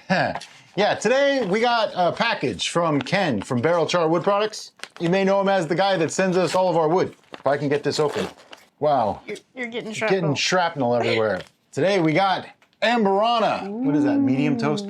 Yeah, today we got a package from Ken from Barrel Char Wood Products. You may know him as the guy that sends us all of our wood. If I can get this open. Wow. You're getting shrapnel. Getting shrapnel everywhere. Today we got Amburana. What is that, medium toast?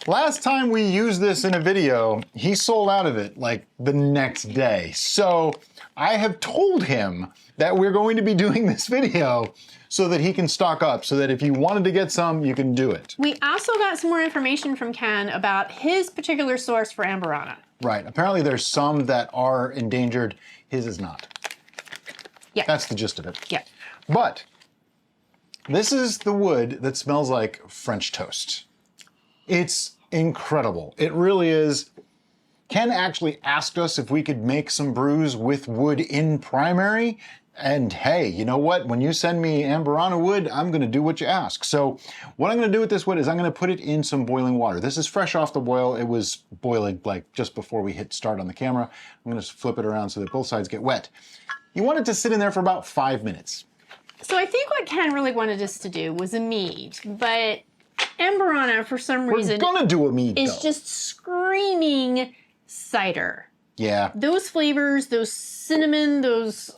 Last time we used this in a video, he sold out of it like the next day. So I have told him that we're going to be doing this video so that he can stock up, so that if you wanted to get some, you can do it. We also got some more information from Ken about his particular source for Amburana. Right, apparently there's some that are endangered, his is not. Yeah. That's the gist of it. Yeah. But this is the wood that smells like French toast. It's incredible. It really is. Ken actually asked us if we could make some brews with wood in primary. And hey, you know what? When you send me Amburana wood, I'm gonna do what you ask. So what I'm gonna do with this wood is I'm gonna put it in some boiling water. This is fresh off the boil. It was boiling like just before we hit start on the camera. I'm gonna flip it around so that both sides get wet. You want it to sit in there for about 5 minutes. So I think what Ken really wanted us to do was a mead, but Amburana, for some reason, We're gonna do a mead, is though. just screaming cider. Yeah. Those flavors, those cinnamon, those,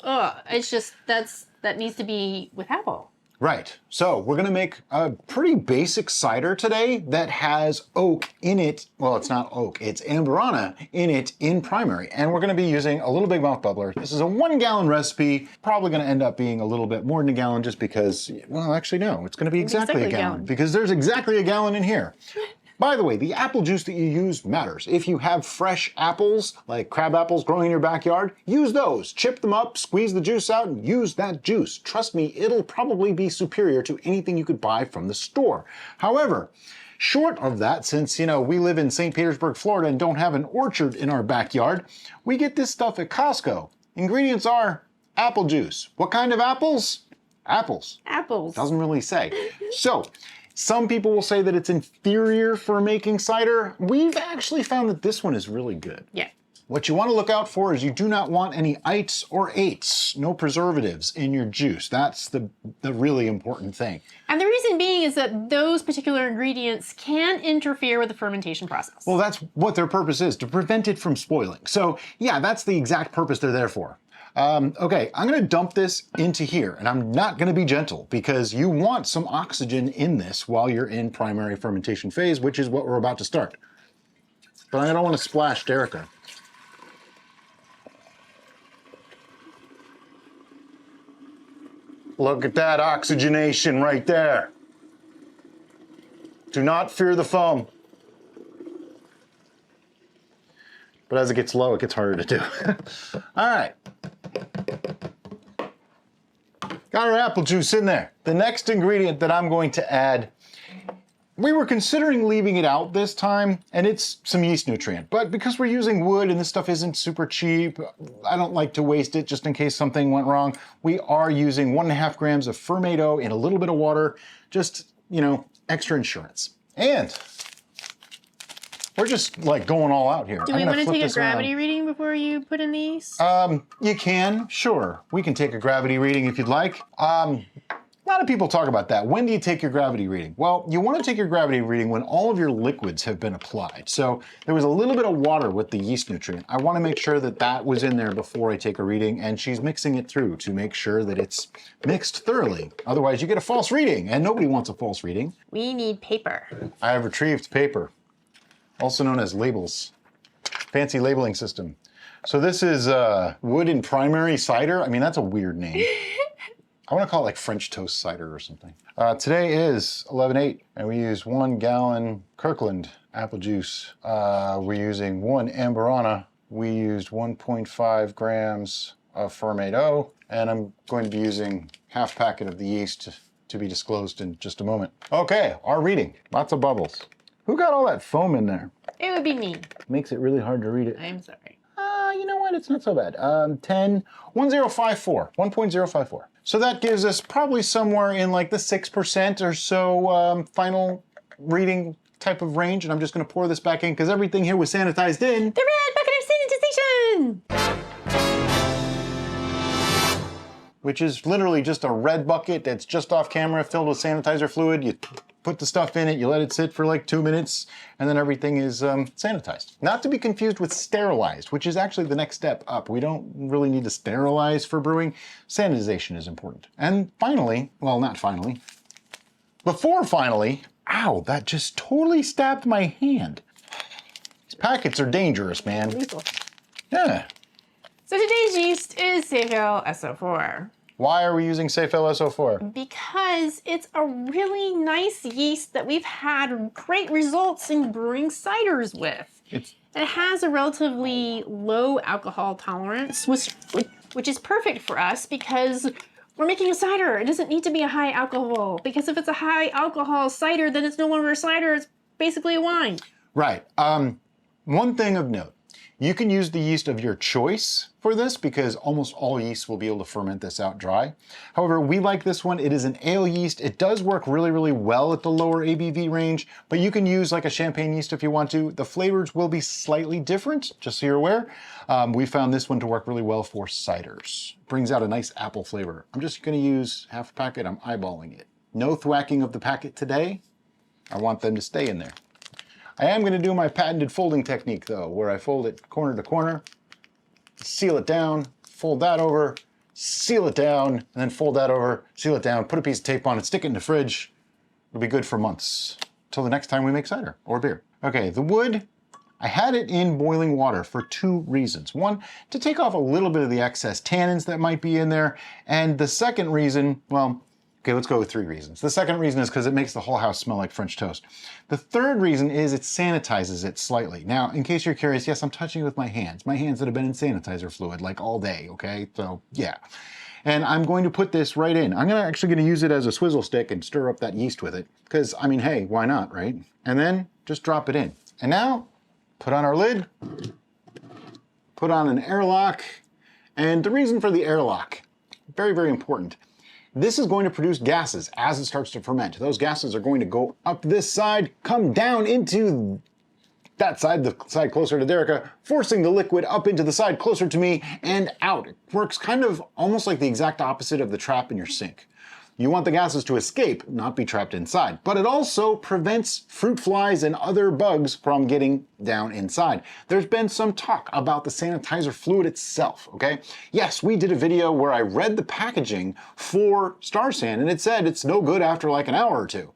it's just, that needs to be with apple. Right. So we're gonna make a pretty basic cider today that has oak in it. Well, it's not oak, it's Amburana in it in primary. And we're gonna be using a little big mouth bubbler. This is a 1 gallon recipe, probably gonna end up being a little bit more than a gallon just because, well, actually no, it's gonna be exactly a gallon because there's exactly a gallon in here. By the way, the apple juice that you use matters. If you have fresh apples, like crab apples growing in your backyard, use those. Chip them up, squeeze the juice out, and use that juice. Trust me, it'll probably be superior to anything you could buy from the store. However, short of that, since, you know, we live in St. Petersburg, Florida, and don't have an orchard in our backyard, we get this stuff at Costco. Ingredients are apple juice. What kind of apples? Apples. Apples. Doesn't really say. So, some people will say that it's inferior for making cider. We've actually found that this one is really good. Yeah. What you want to look out for is you do not want any ites or eights, no preservatives in your juice. That's the really important thing. And the reason being is that those particular ingredients can interfere with the fermentation process. Well, that's what their purpose is, to prevent it from spoiling. So yeah, that's the exact purpose they're there for. Okay, I'm gonna dump this into here, and I'm not gonna be gentle because you want some oxygen in this while you're in primary fermentation phase, which is what we're about to start. But I don't want to splash Derica. Look at that oxygenation right there. Do not fear the foam. But as it gets low, it gets harder to do. All right. Got our apple juice in there. The next ingredient that I'm going to add, we were considering leaving it out this time, and it's some yeast nutrient. But because we're using wood and this stuff isn't super cheap, I don't like to waste it just in case something went wrong. We are using 1.5 grams of fermento in a little bit of water, just, you know, extra insurance. And we're just like going all out here. Do we want to take a gravity reading before you put in these? You can, sure. We can take a gravity reading if you'd like. A lot of people talk about that. When do you take your gravity reading? Well, you want to take your gravity reading when all of your liquids have been applied. So there was a little bit of water with the yeast nutrient. I want to make sure that that was in there before I take a reading, and she's mixing it through to make sure that it's mixed thoroughly. Otherwise, you get a false reading, and nobody wants a false reading. We need paper. I have retrieved paper, also known as labels. Fancy labeling system. So this is wood in primary cider. I mean, that's a weird name. I want to call it like French toast cider or something. Today is 11/8, and we use 1 gallon Kirkland apple juice. We're using 1 Amburana. We used 1.5 grams of fermento, and I'm going to be using half packet of the yeast to be disclosed in just a moment. Okay, our reading. Lots of bubbles. Who got all that foam in there? It would be me. Makes it really hard to read it. I'm sorry. You know what? It's not so bad. 1.054. So that gives us probably somewhere in like the 6% or so final reading type of range. And I'm just going to pour this back in because everything here was sanitized in. The red bucket of sanitization! Which is literally just a red bucket that's just off camera filled with sanitizer fluid. You put the stuff in it, you let it sit for like 2 minutes, and then everything is sanitized. Not to be confused with sterilized, which is actually the next step up. We don't really need to sterilize for brewing. Sanitization is important. And finally, well, not finally, before finally, ow, that just totally stabbed my hand. These packets are dangerous, man. Lethal. Yeah. So today's yeast is Safel SO4. Why are we using Safel SO4? Because it's a really nice yeast that we've had great results in brewing ciders with. It has a relatively low alcohol tolerance, which is perfect for us because we're making a cider. It doesn't need to be a high alcohol, because if it's a high alcohol cider, then it's no longer a cider, it's basically a wine. Right. One thing of note, you can use the yeast of your choice for this because almost all yeast will be able to ferment this out dry. However, we like this one. It is an ale yeast. It does work really, really well at the lower ABV range, but you can use like a champagne yeast if you want to. The flavors will be slightly different, just so you're aware. We found this one to work really well for ciders. Brings out a nice apple flavor. I'm just gonna use half a packet. I'm eyeballing it. No thwacking of the packet today. I want them to stay in there. I am gonna do my patented folding technique though, where I fold it corner to corner, seal it down, fold that over, seal it down, and then fold that over, seal it down, put a piece of tape on it, stick it in the fridge. It'll be good for months, till the next time we make cider or beer. Okay, the wood, I had it in boiling water for 2 reasons. One, to take off a little bit of the excess tannins that might be in there, and the second reason, well, okay, let's go with 3 reasons. The second reason is because it makes the whole house smell like French toast. The third reason is it sanitizes it slightly. Now, in case you're curious, yes, I'm touching it with my hands that have been in sanitizer fluid like all day, okay? So, yeah. And I'm going to put this right in. I'm actually gonna use it as a swizzle stick and stir up that yeast with it. Because, I mean, hey, why not, right? And then just drop it in. And now, put on our lid, put on an airlock, and the reason for the airlock, very, very important. This is going to produce gases as it starts to ferment. Those gases are going to go up this side, come down into that side, the side closer to Derica, forcing the liquid up into the side closer to me and out. It works kind of almost like the exact opposite of the trap in your sink. You want the gases to escape, not be trapped inside, but it also prevents fruit flies and other bugs from getting down inside. There's been some talk about the sanitizer fluid itself, okay? Yes, we did a video where I read the packaging for Star San and it said it's no good after like an hour or 2.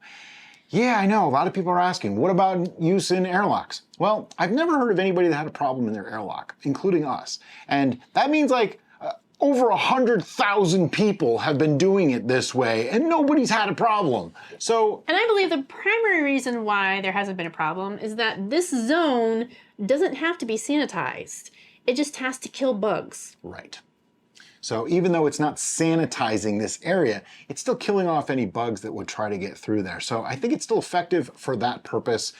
Yeah, I know, a lot of people are asking, what about use in airlocks? Well, I've never heard of anybody that had a problem in their airlock, including us. And that means like, over 100,000 people have been doing it this way and nobody's had a problem. So, and I believe the primary reason why there hasn't been a problem is that this zone doesn't have to be sanitized. It just has to kill bugs. Right. So even though it's not sanitizing this area, it's still killing off any bugs that would try to get through there. So I think it's still effective for that purpose.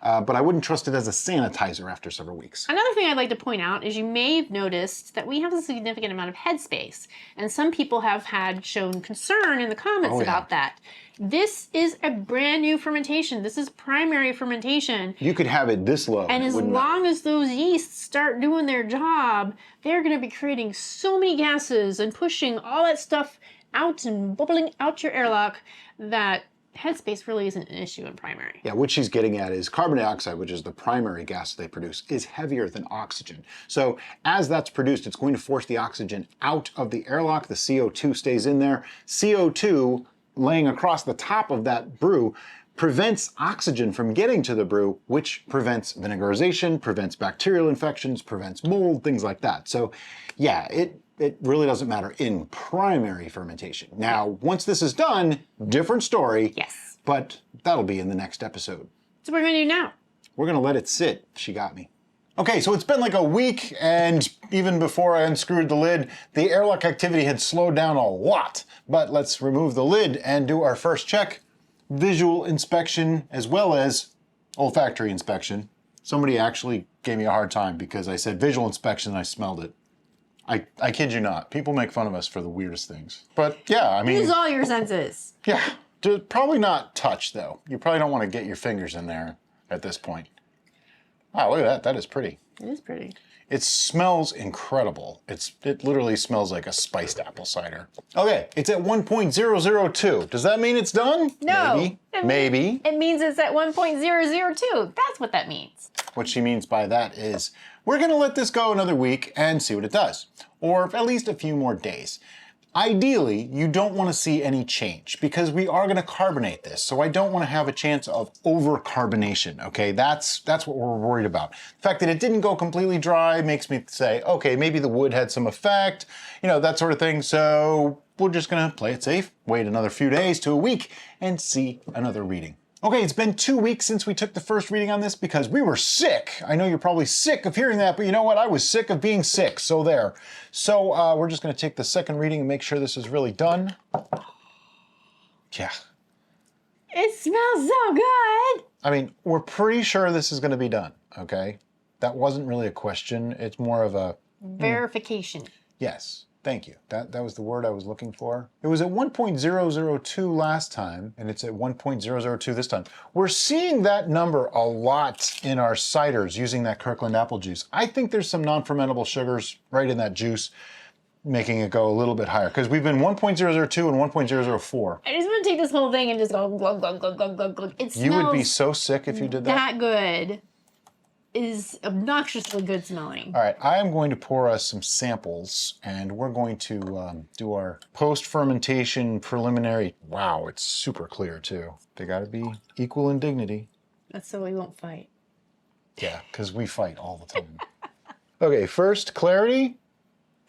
But I wouldn't trust it as a sanitizer after several weeks. Another thing I'd like to point out is you may have noticed that we have a significant amount of headspace, and some people have shown concern in the comments about that. This is a brand new fermentation. This is primary fermentation. You could have it this low. And as long as those yeasts start doing their job, they're gonna be creating so many gases and pushing all that stuff out and bubbling out your airlock that headspace really isn't an issue in primary. Yeah, what she's getting at is carbon dioxide, which is the primary gas they produce, is heavier than oxygen. So as that's produced, it's going to force the oxygen out of the airlock. The CO2 stays in there. CO2 laying across the top of that brew prevents oxygen from getting to the brew, which prevents vinegarization, prevents bacterial infections, prevents mold, things like that. So yeah, it really doesn't matter in primary fermentation. Now, once this is done, different story. Yes. But that'll be in the next episode. So what we're gonna do now? We're gonna let it sit. She got me. Okay, so it's been like a week, and even before I unscrewed the lid, the airlock activity had slowed down a lot. But let's remove the lid and do our first check. Visual inspection as well as olfactory inspection. Somebody actually gave me a hard time because I said visual inspection and I smelled it. I kid you not. People make fun of us for the weirdest things. But yeah, I mean... Use all your senses. Yeah. Probably not touch, though. You probably don't want to get your fingers in there at this point. Wow, look at that. That is pretty. It is pretty. It smells incredible. It literally smells like a spiced apple cider. Okay, it's at 1.002. Does that mean it's done? No. Maybe. Maybe. It means it's at 1.002. That's what that means. What she means by that is we're gonna let this go another week and see what it does, or at least a few more days. Ideally, you don't want to see any change because we are going to carbonate this. So I don't want to have a chance of over-carbonation, okay? That's what we're worried about. The fact that it didn't go completely dry makes me say, okay, maybe the wood had some effect, you know, that sort of thing. So we're just going to play it safe, wait another few days to a week, and see another reading. Okay, it's been 2 weeks since we took the first reading on this because we were sick. I know you're probably sick of hearing that, but you know what? I was sick of being sick, so there. So we're just gonna take the second reading and make sure this is really done. Yeah. It smells so good. I mean, we're pretty sure this is gonna be done, okay? That wasn't really a question. It's more of a... Verification. Yes. Thank you. That was the word I was looking for. It was at 1.002 last time, and it's at 1.002 this time. We're seeing that number a lot in our ciders using that Kirkland apple juice. I think there's some non-fermentable sugars right in that juice, making it go a little bit higher, because we've been 1.002 and 1.004. I just want to take this whole thing and just go glug, glug, glug, glug, glug, glug. It smells You would be so sick if you did that. that good. Is obnoxiously good smelling. All right, I am going to pour us some samples, and we're going to do our post-fermentation preliminary. Wow, it's super clear too. They gotta be equal in dignity. That's so we won't fight. Yeah, because we fight all the time. Okay, first, clarity.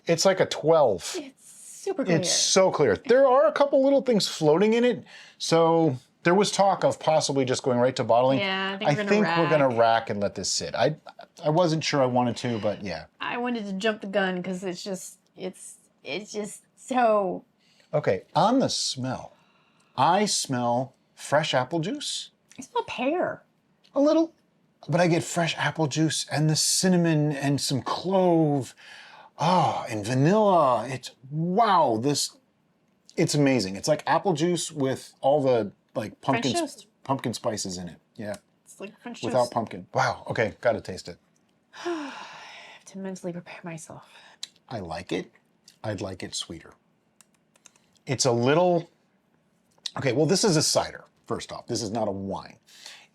It's like a 12. It's super clear. It's so clear. There are a couple little things floating in it, so there was talk of possibly just going right to bottling. Yeah, I think we're gonna rack and let this sit. I wasn't sure I wanted to, but yeah. I wanted to jump the gun because it's just so. Okay, on the smell, I smell fresh apple juice. I smell pear. A little, but I get fresh apple juice and the cinnamon and some clove. Oh, and vanilla. Wow, it's amazing. It's like apple juice with all the like pumpkin spices in it. Yeah. It's like French Without toast. pumpkin. Wow. Okay, gotta taste it. I have to mentally prepare myself. I like it. I'd like it sweeter. It's a little... Okay, well, this is a cider, first off. This is not a wine.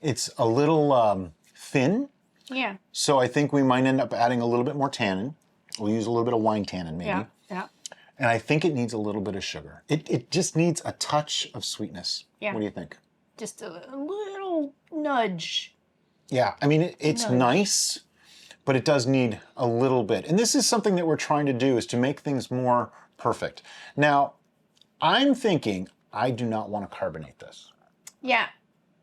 It's a little thin. Yeah. So I think we might end up adding a little bit more tannin. We'll use a little bit of wine tannin, maybe. Yeah. Yeah. And I think it needs a little bit of sugar. It just needs a touch of sweetness. Yeah. What do you think? Just a little nudge. Yeah, I mean, it's nice, but it does need a little bit. And this is something that we're trying to do, is to make things more perfect. Now, I'm thinking I do not want to carbonate this. Yeah.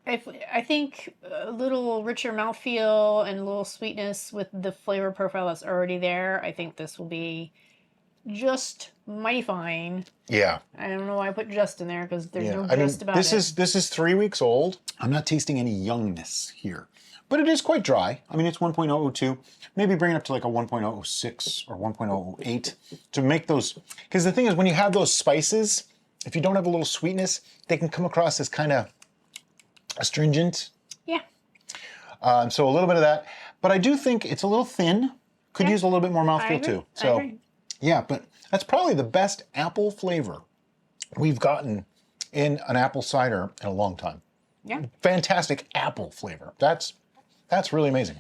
I think a little richer mouthfeel and a little sweetness with the flavor profile that's already there. I think this will be just mighty fine. Yeah. I don't know why I put just in there because there's no I mean, just about this it. This is 3 weeks old. I'm not tasting any youngness here, but it is quite dry. I mean, it's 1.002. Maybe bring it up to like a 1.006 or 1.008 to make those. Because the thing is, when you have those spices, if you don't have a little sweetness, they can come across as kind of astringent. Yeah. So a little bit of that, but I do think it's a little thin. Could use a little bit more mouthfeel too. So yeah, but that's probably the best apple flavor we've gotten in an apple cider in a long time. Yeah. Fantastic apple flavor. That's really amazing.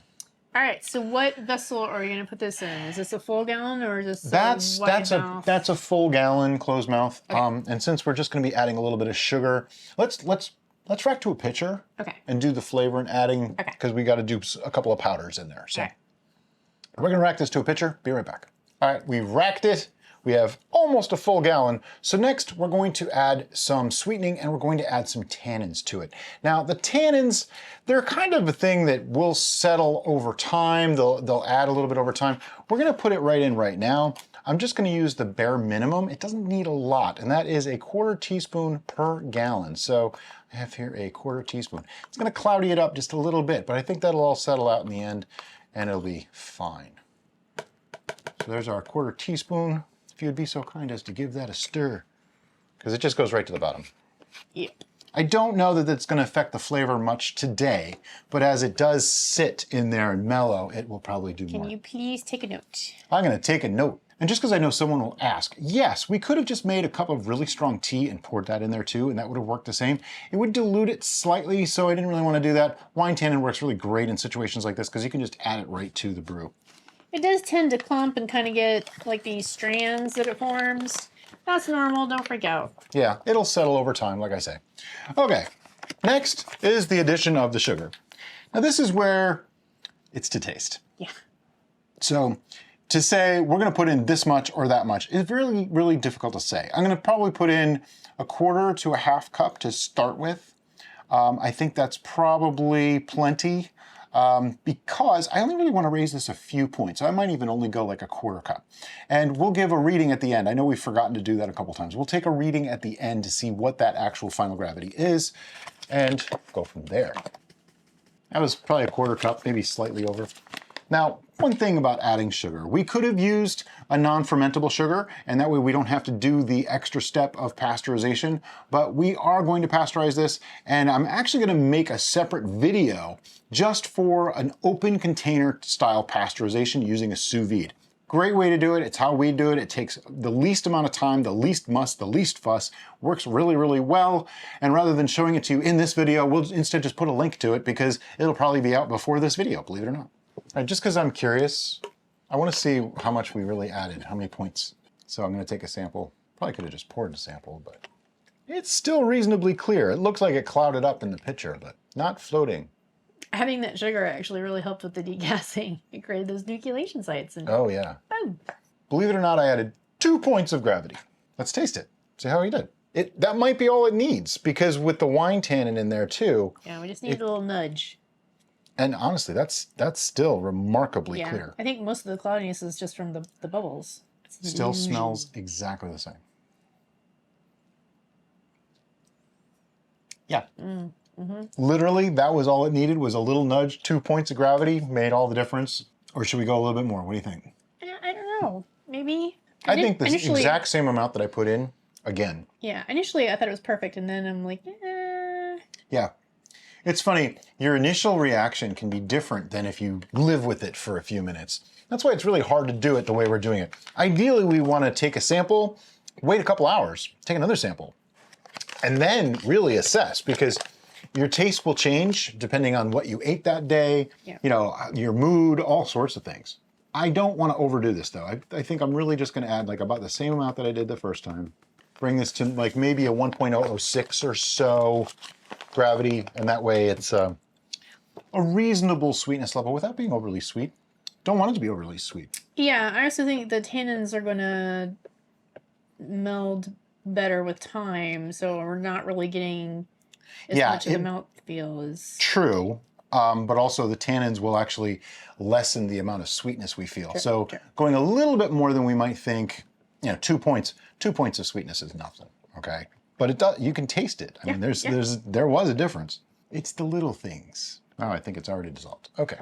All right. So what vessel are you going to put this in? Is this a full gallon or is this That's a full gallon closed mouth. Okay. And since we're just going to be adding a little bit of sugar, let's rack to a pitcher. Okay. And do the flavor and adding, because we got to do a couple of powders in there. So we're going to rack this to a pitcher. Be right back. All right, we racked it. We have almost a full gallon. So next we're going to add some sweetening and we're going to add some tannins to it. Now the tannins, they're kind of a thing that will settle over time. They'll add a little bit over time. We're going to put it right in right now. I'm just going to use the bare minimum. It doesn't need a lot, and that is a 1/4 teaspoon per gallon. So I have here a 1/4 teaspoon. It's going to cloudy it up just a little bit, but I think that'll all settle out in the end and it'll be fine. So there's our 1/4 teaspoon. If you would be so kind as to give that a stir, because it just goes right to the bottom. Yep. I don't know that it's going to affect the flavor much today, but as it does sit in there and mellow, it will probably do more. Can you please take a note? I'm going to take a note. And just because I know someone will ask, yes, we could have just made a cup of really strong tea and poured that in there too, and that would have worked the same. It would dilute it slightly, so I didn't really want to do that. Wine tannin works really great in situations like this because you can just add it right to the brew. It does tend to clump and kind of get like these strands that it forms. That's normal, don't freak out. Yeah, it'll settle over time, like I say. Okay, next is the addition of the sugar. Now this is where it's to taste. Yeah. So to say we're going to put in this much or that much is really, really difficult to say. I'm going to probably put in 1/4 to 1/2 cup to start with. I think that's probably plenty because I only really want to raise this a few points. So I might even only go like 1/4 cup. And we'll give a reading at the end. I know we've forgotten to do that a couple times. We'll take a reading at the end to see what that actual final gravity is and go from there. That was probably 1/4 cup, maybe slightly over. Now, one thing about adding sugar, we could have used a non-fermentable sugar, and that way we don't have to do the extra step of pasteurization, but we are going to pasteurize this, and I'm actually going to make a separate video just for an open container style pasteurization using a sous vide. Great way to do it. It's how we do it. It takes the least amount of time, the least muss, the least fuss. Works really, really well. And rather than showing it to you in this video, we'll instead just put a link to it because it'll probably be out before this video, believe it or not. All right, just because I'm curious, I want to see how much we really added, how many points. So I'm going to take a sample. Probably could have just poured a sample, but it's still reasonably clear. It looks like it clouded up in the pitcher, but not floating. Having that sugar actually really helped with the degassing. It created those nucleation sites. And oh, yeah. boom. Believe it or not, I added 2 points of gravity. Let's taste it. See how he did. That might be all it needs because with the wine tannin in there too. Yeah, we just need a little nudge. And honestly, that's still remarkably clear. I think most of the cloudiness is just from the bubbles. Still smells exactly the same. Yeah. Literally, that was all it needed, was a little nudge. 2 points of gravity made all the difference. Or should we go a little bit more? What do you think? I don't know. Maybe. I think the exact same amount that I put in, again. Yeah, initially I thought it was perfect, and then I'm like, Yeah. It's funny, your initial reaction can be different than if you live with it for a few minutes. That's why it's really hard to do it the way we're doing it. Ideally, we want to take a sample, wait a couple hours, take another sample, and then really assess because your taste will change depending on what you ate that day, you know, your mood, all sorts of things. I don't want to overdo this though. I think I'm really just going to add like about the same amount that I did the first time. Bring this to like maybe a 1.006 or so gravity, and that way it's a reasonable sweetness level without being overly sweet. Don't want it to be overly sweet. Yeah, I also think the tannins are going to meld better with time, so we're not really getting as much of the mouthfeel as... True, but also the tannins will actually lessen the amount of sweetness we feel. So going a little bit more than we might think, you know, 2 points of sweetness is nothing, okay? But it does, you can taste it. I mean, there was a difference. It's the little things. Oh, I think it's already dissolved. Okay.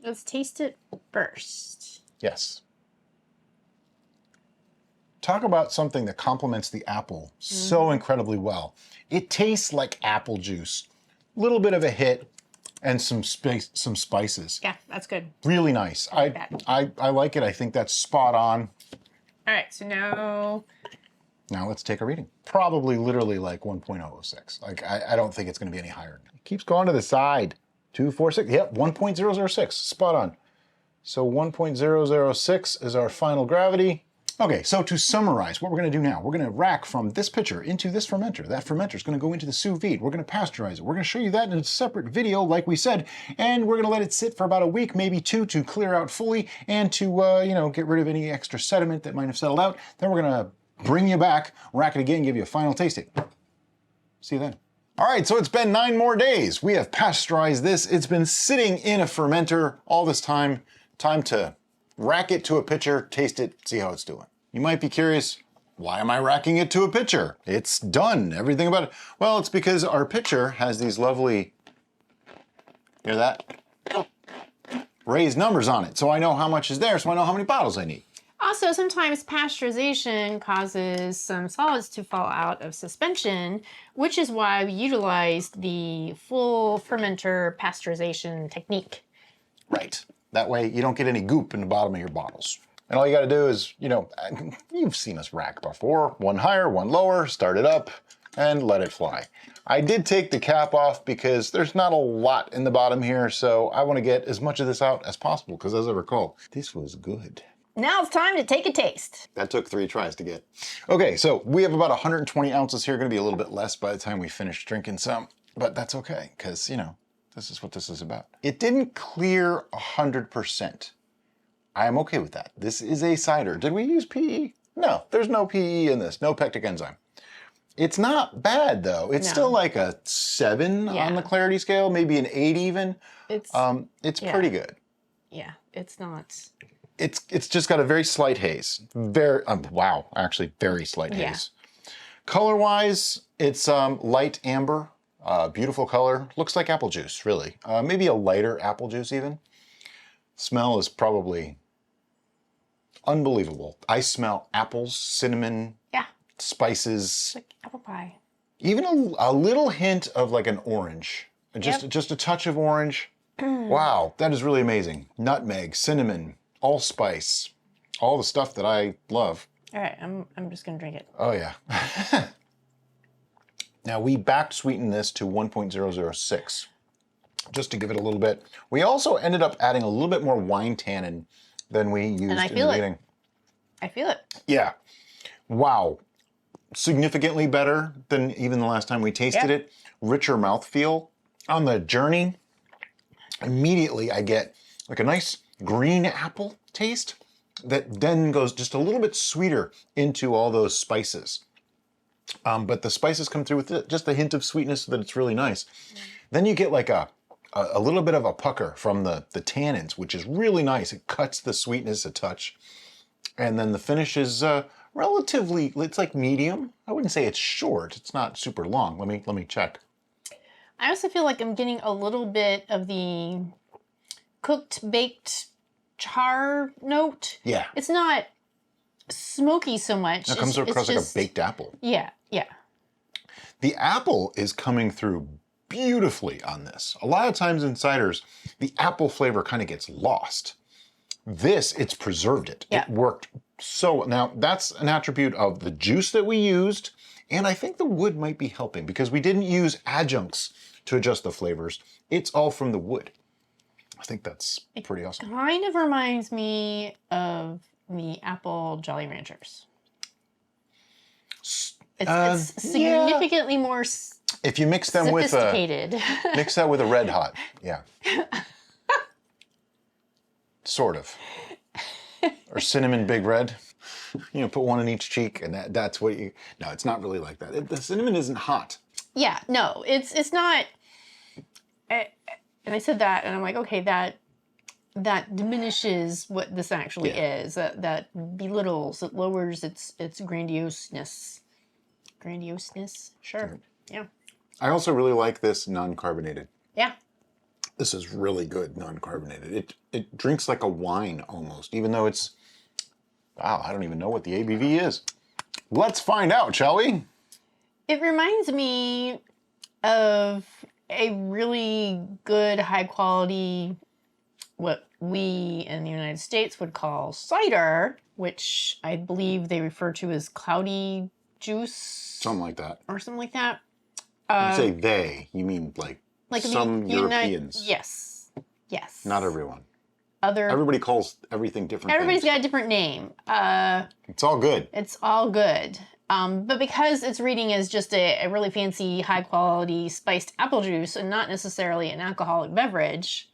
Let's taste it first. Yes. Talk about something that complements the apple so incredibly well. It tastes like apple juice. A little bit of a hit and some spices. Yeah, that's good. Really nice. I like it. I think that's spot on. All right, so now let's take a reading. Probably literally like 1.006. Like I don't think it's going to be any higher. It keeps going to the side. 246. Yep, 1.006. Spot on. So 1.006 is our final gravity. Okay, so to summarize, what we're going to do now, we're going to rack from this pitcher into this fermenter. That fermenter is going to go into the sous vide. We're going to pasteurize it. We're going to show you that in a separate video, like we said, and we're going to let it sit for about a week, maybe 2, to clear out fully and to, you know, get rid of any extra sediment that might have settled out. Then we're going to bring you back, rack it again, give you a final tasting. See you then. All right, so it's been 9 more days. We have pasteurized this. It's been sitting in a fermenter all this time. Time to rack it to a pitcher, taste it, see how it's doing. You might be curious, why am I racking it to a pitcher? It's done, everything about it. Well, it's because our pitcher has these lovely, hear that? Raised numbers on it. So I know how much is there, so I know how many bottles I need. Also, sometimes pasteurization causes some solids to fall out of suspension, which is why we utilized the full fermenter pasteurization technique. Right. That way you don't get any goop in the bottom of your bottles. And all you got to do is, you know, you've seen us rack before. One higher, one lower, start it up, and let it fly. I did take the cap off because there's not a lot in the bottom here, so I want to get as much of this out as possible, because as I recall, this was good. Now it's time to take a taste. That took 3 tries to get. Okay, so we have about 120 ounces here. Going to be a little bit less by the time we finish drinking some, but that's okay, because, you know, this is what this is about. It didn't clear 100%. I am okay with that. This is a cider. Did we use PE? No, there's no PE in this, no pectic enzyme. It's not bad though. It's still like a 7 on the clarity scale, maybe an 8 even. It's pretty good. Yeah, it's not. It's just got a very slight haze. Very wow, actually very slight haze. Color-wise, it's light amber, beautiful color. Looks like apple juice, really. Maybe a lighter apple juice even. Smell is probably unbelievable. I smell apples, cinnamon, spices. It's like apple pie. Even a little hint of like an orange. Just a touch of orange. Wow, that is really amazing. Nutmeg, cinnamon, allspice, all the stuff that I love. All right, I'm just gonna drink it. Oh yeah. Now we back sweetened this to 1.006. Just to give it a little bit. We also ended up adding a little bit more wine tannin than we used in the beginning. I feel it. Yeah. Wow. Significantly better than even the last time we tasted it. Richer mouthfeel. On the journey, immediately I get like a nice green apple taste that then goes just a little bit sweeter into all those spices. But the spices come through with just a hint of sweetness so that it's really nice. Then you get like a little bit of a pucker from the tannins, which is really nice. It cuts the sweetness a touch. And then the finish is relatively, it's like medium. I wouldn't say it's short. It's not super long. Let me check. I also feel like I'm getting a little bit of the cooked, baked char note. Yeah. It's not smoky so much. It comes across like a baked apple. Yeah, yeah. The apple is coming through beautifully on this. A lot of times in ciders, the apple flavor kind of gets lost. This, it's preserved it. Yeah. It worked so, now that's an attribute of the juice that we used, and I think the wood might be helping because we didn't use adjuncts to adjust the flavors. It's all from the wood. I think that's pretty awesome. It kind of reminds me of the apple Jolly Ranchers. It's significantly more if you mix them with mix that with a Red Hot, yeah. Sort of. Or cinnamon Big Red. You know, put one in each cheek, and that's what you. No, it's not really like that. The cinnamon isn't hot. Yeah, no, it's not. And I said that, and I'm like, okay, that diminishes what this actually is. That belittles, it lowers its grandioseness. Grandioseness, sure, yeah. I also really like this non-carbonated. Yeah. This is really good non-carbonated. It drinks like a wine almost, even though it's, wow, I don't even know what the ABV is. Let's find out, shall we? It reminds me of a really good, high quality, what we in the United States would call cider, which I believe they refer to as cloudy juice. Something like that. Or something like that. You say they, you mean like some Europeans. Yes. Yes. Not everyone. Everybody calls everything different. Everybody's things. got a different name. It's all good. It's all good. But because it's reading as just a really fancy, high quality spiced apple juice and not necessarily an alcoholic beverage,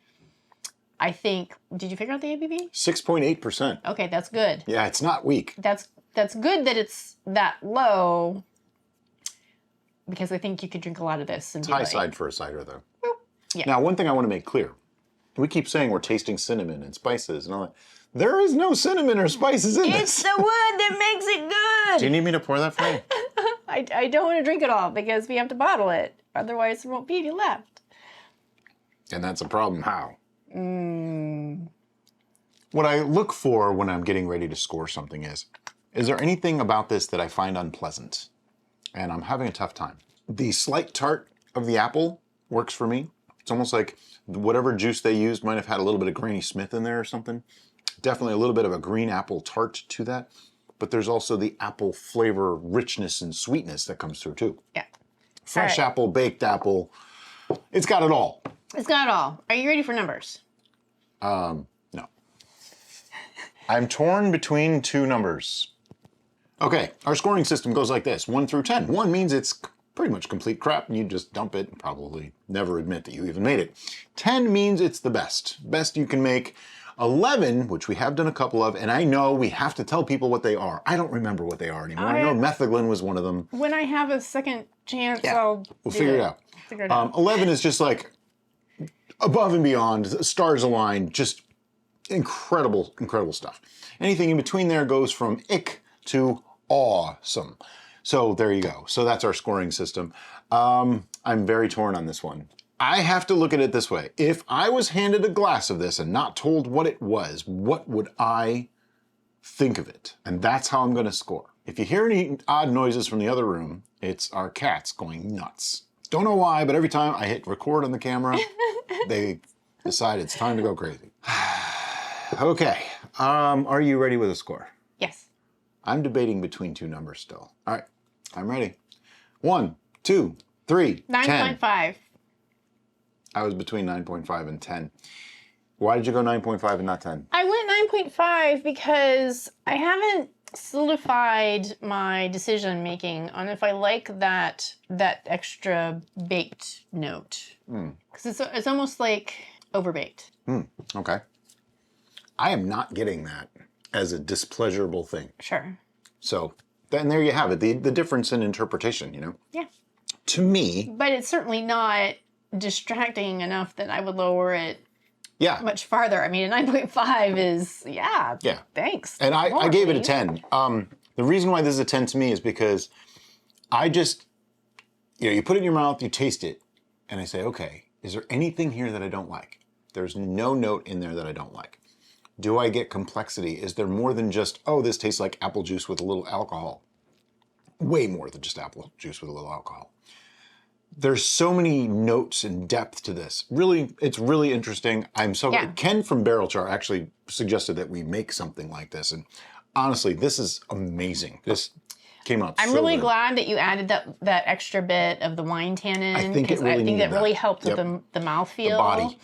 I think, did you figure out the ABV? 6.8%. Okay, that's good. Yeah, it's not weak. That's good that it's that low, because I think you could drink a lot of this. And it's high side for a cider, though. Yeah. Now, one thing I want to make clear. We keep saying we're tasting cinnamon and spices and all that. There is no cinnamon or spices in this. It's the wood that makes it good. Do you need me to pour that for you? I don't want to drink it all because we have to bottle it. Otherwise, there won't be any left. And that's a problem. How? What I look for when I'm getting ready to score something is there anything about this that I find unpleasant? And I'm having a tough time. The slight tart of the apple works for me. It's almost like whatever juice they used might have had a little bit of Granny Smith in there or something. Definitely a little bit of a green apple tart to that. But there's also the apple flavor, richness, and sweetness that comes through too. Yeah. Fresh apple, baked apple. It's got it all. It's got it all. Are you ready for numbers? No. I'm torn between two numbers. Okay, our scoring system goes like this, 1 through 10. 1 means it's pretty much complete crap and you just dump it and probably never admit that you even made it. 10 means it's the best you can make. 11, which we have done a couple of, and I know we have to tell people what they are. I don't remember what they are anymore. I know methylene was one of them. When I have a second chance, we'll figure it out. 11 is just like above and beyond, stars aligned, just incredible, incredible stuff. Anything in between there goes from ick to awesome. So there you go. So that's our scoring system. I'm very torn on this one. I have to look at it this way. If I was handed a glass of this and not told what it was, what would I think of it? And that's how I'm going to score. If you hear any odd noises from the other room, it's our cats going nuts. Don't know why, but every time I hit record on the camera, they decide it's time to go crazy. Okay, are you ready with a score? Yes. I'm debating between two numbers still. All right, I'm ready. 1, 2, 3, 9.5. I was between 9.5 and 10. Why did you go 9.5 and not 10? I went 9.5 because I haven't solidified my decision making on if I like that extra baked note. Because it's almost like overbaked. Okay. I am not getting that as a displeasurable thing. Sure. So, then there you have it, the difference in interpretation, you know? Yeah. To me... But it's certainly not distracting enough that I would lower it much farther. I mean, a 9.5 is, thanks. And I gave it a 10. The reason why this is a 10 to me is because I just, you put it in your mouth, you taste it, and I say, okay, is there anything here that I don't like? There's no note in there that I don't like. Do I get complexity? Is there more than just, oh, this tastes like apple juice with a little alcohol? Way more than just apple juice with a little alcohol. There's so many notes and depth to this. Really, it's really interesting. I'm so glad. Ken from Barrel Char actually suggested that we make something like this. And honestly, this is amazing. This came out I'm really glad that you added that extra bit of the wine tannin. I think that really helped with the mouthfeel. The body.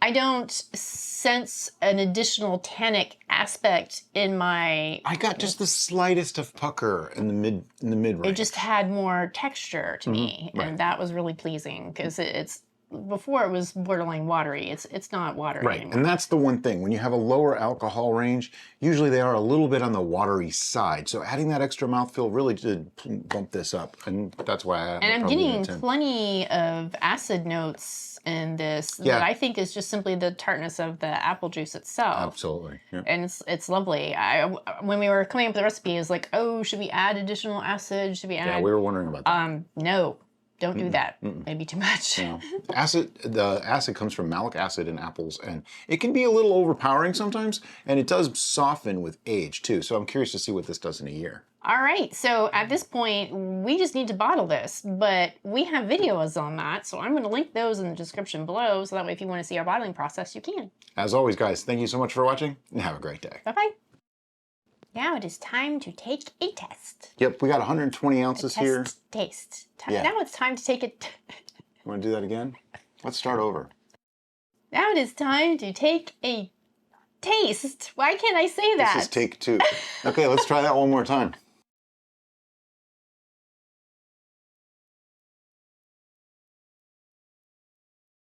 I don't sense an additional tannic aspect in my... I got just the slightest of pucker in the mid range. It just had more texture to me, and that was really pleasing because it's before it was borderline watery. It's not watery anymore. And that's the one thing. When you have a lower alcohol range, usually they are a little bit on the watery side. So adding that extra mouthfeel really did bump this up, and that's why I'm getting plenty of acid notes in this that I think is just simply the tartness of the apple juice itself. Absolutely. Yeah. And it's lovely. When we were coming up with the recipe, it was like, oh, should we add additional acid? Should we add... Yeah, we were wondering about that. No, don't do that. Maybe too much. No. The acid comes from malic acid in apples, and it can be a little overpowering sometimes, and it does soften with age too. So I'm curious to see what this does in a year. All right, so at this point, we just need to bottle this, but we have videos on that, so I'm going to link those in the description below, so that way if you want to see our bottling process, you can. As always, guys, thank you so much for watching, and have a great day. Bye-bye. Now it is time to take a test. Yep, we got 120 ounces here. Taste. Now it's time to take it. You want to do that again? Let's start over. Now it is time to take a taste. Why can't I say that? This is take 2. Okay, let's try that one more time.